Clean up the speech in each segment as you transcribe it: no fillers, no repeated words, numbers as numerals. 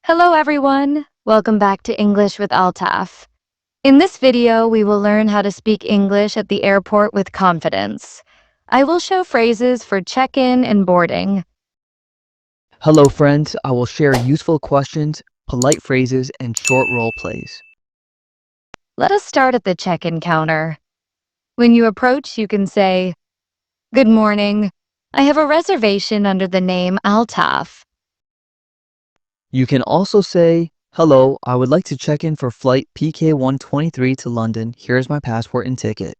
Hello everyone! Welcome back to English with Altaf. In this video, we will learn how to speak English at the airport with confidence. I will show phrases for check-in and boarding. Hello friends, I will share useful questions, polite phrases, and short role plays. Let us start at the check-in counter. When you approach, you can say, "Good morning. I have a reservation under the name Altaf." You can also say, "Hello, I would like to check in for flight PK123 to London. Here's my passport and ticket."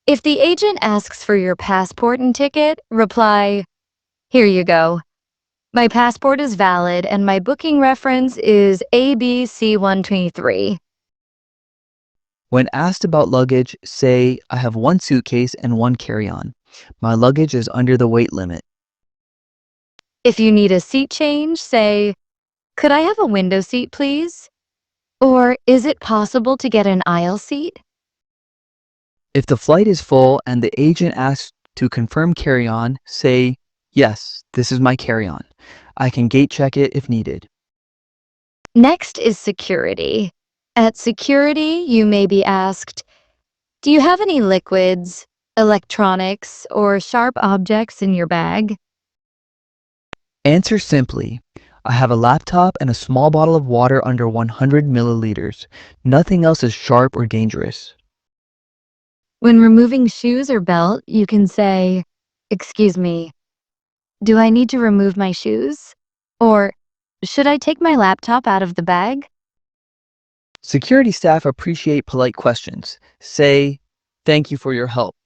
If the agent asks for your passport and ticket, reply, "Here you go. My passport is valid and my booking reference is ABC123. When asked about luggage, say, "I have one suitcase and one carry-on. My luggage is under the weight limit." If you need a seat change, say, "Could I have a window seat, please?" Or, "Is it possible to get an aisle seat?" If the flight is full and the agent asks to confirm carry-on, say, "Yes, this is my carry-on. I can gate check it if needed." Next is security. At security, you may be asked, "Do you have any liquids, electronics, or sharp objects in your bag?" Answer simply, "I have a laptop and a small bottle of water under 100 milliliters. Nothing else is sharp or dangerous." When removing shoes or belt, you can say, "Excuse me, do I need to remove my shoes?" Or, "Should I take my laptop out of the bag?" Security staff appreciate polite questions. Say, "Thank you for your help."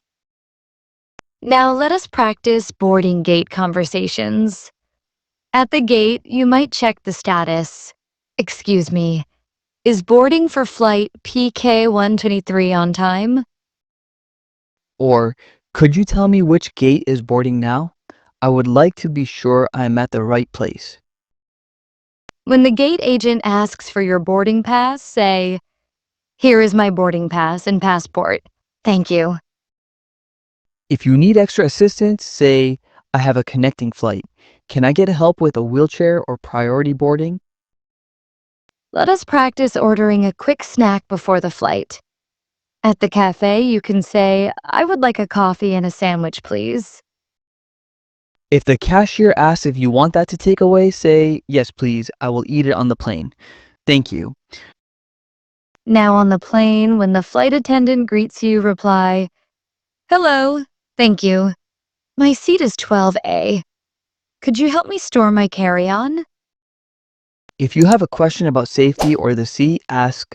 Now let us practice boarding gate conversations. At the gate, you might check the status. "Excuse me, is boarding for flight PK123 on time?" Or, "Could you tell me which gate is boarding now? I would like to be sure I am at the right place." When the gate agent asks for your boarding pass, say, "Here is my boarding pass and passport. Thank you." If you need extra assistance, say, "I have a connecting flight. Can I get help with a wheelchair or priority boarding?" Let us practice ordering a quick snack before the flight. At the cafe, you can say, "I would like a coffee and a sandwich, please." If the cashier asks if you want that to take away, say, "Yes, please. I will eat it on the plane. Thank you." Now on the plane, when the flight attendant greets you, reply, "Hello, thank you. My seat is 12A. Could you help me store my carry-on?" If you have a question about safety or the seat, ask,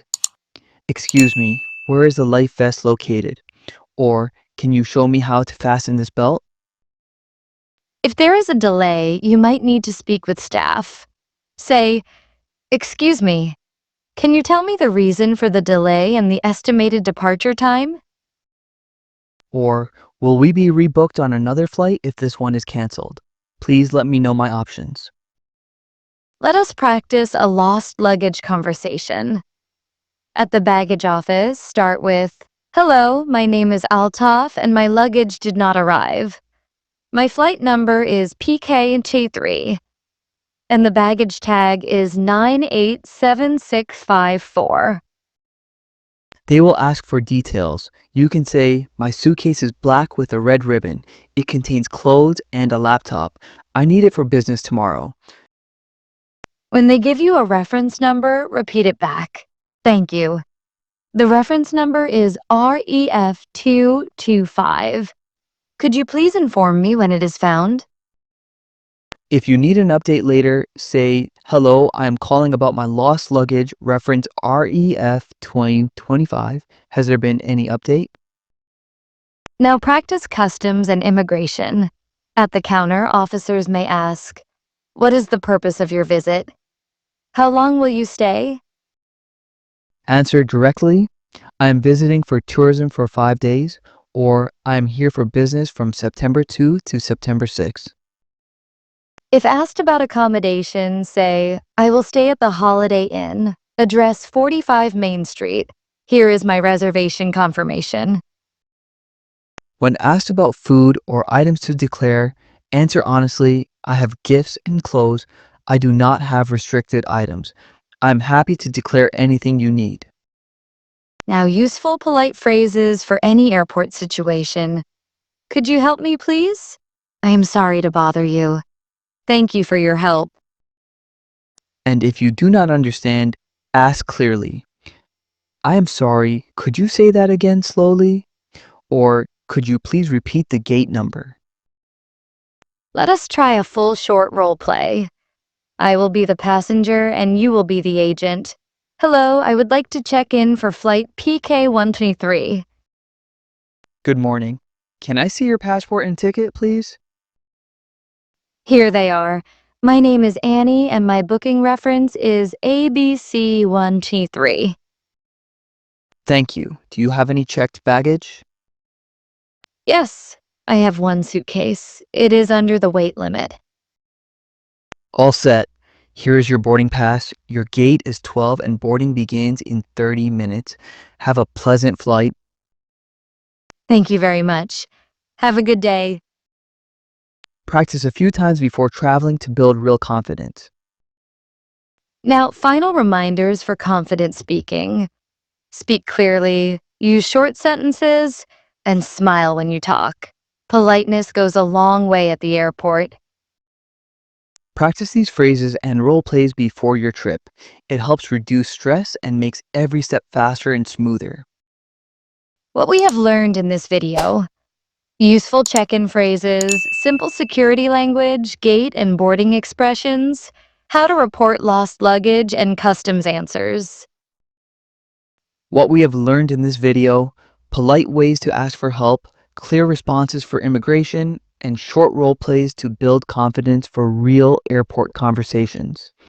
"Excuse me, where is the life vest located?" Or, "Can you show me how to fasten this belt?" If there is a delay, you might need to speak with staff. Say, "Excuse me, can you tell me the reason for the delay and the estimated departure time?" Or, "Will we be rebooked on another flight if this one is canceled? Please let me know my options." Let us practice a lost luggage conversation. At the baggage office, start with, "Hello, my name is Altaf and my luggage did not arrive. My flight number is PK23 and the baggage tag is 987654. They will ask for details. You can say, "My suitcase is black with a red ribbon. It contains clothes and a laptop. I need it for business tomorrow." When they give you a reference number, repeat it back. "Thank you. The reference number is REF225. Could you please inform me when it is found?" If you need an update later, say, "Hello, I am calling about my lost luggage, reference REF 2025. Has there been any update?" Now practice customs and immigration. At the counter, officers may ask, "What is the purpose of your visit? How long will you stay?" Answer directly, "I am visiting for tourism for 5 days," or "I am here for business from September 2 to September 6." If asked about accommodation, say, "I will stay at the Holiday Inn, address 45 Main Street. Here is my reservation confirmation." When asked about food or items to declare, answer honestly, "I have gifts and clothes. I do not have restricted items. I'm happy to declare anything you need. Now, useful, polite phrases for any airport situation. Could you help me, please? I am sorry to bother you. Thank you for your help. And if you do not understand, ask clearly. I am sorry, could you say that again slowly? Or could you please repeat the gate number? Let us try a full short role play. I will be the passenger and you will be the agent. Hello, I would like to check in for flight PK-123. Good morning. Can I see your passport and ticket, please? Here they are. My name is Annie and my booking reference is ABC123. Thank you. Do you have any checked baggage? Yes, I have one suitcase. It is under the weight limit. All set. Here is your boarding pass. Your gate is 12 and boarding begins in 30 minutes. Have a pleasant flight. Thank you very much. Have a good day. Practice a few times before traveling to build real confidence. Now, final reminders for confident speaking. Speak clearly, use short sentences, and smile when you talk. Politeness goes a long way at the airport. Practice these phrases and role plays before your trip. It helps reduce stress and makes every step faster and smoother. What we have learned in this video: useful check-in phrases, simple security language, gate and boarding expressions, how to report lost luggage, and customs answers. What we have learned in this video: polite ways to ask for help, clear responses for immigration, and short role plays to build confidence for real airport conversations.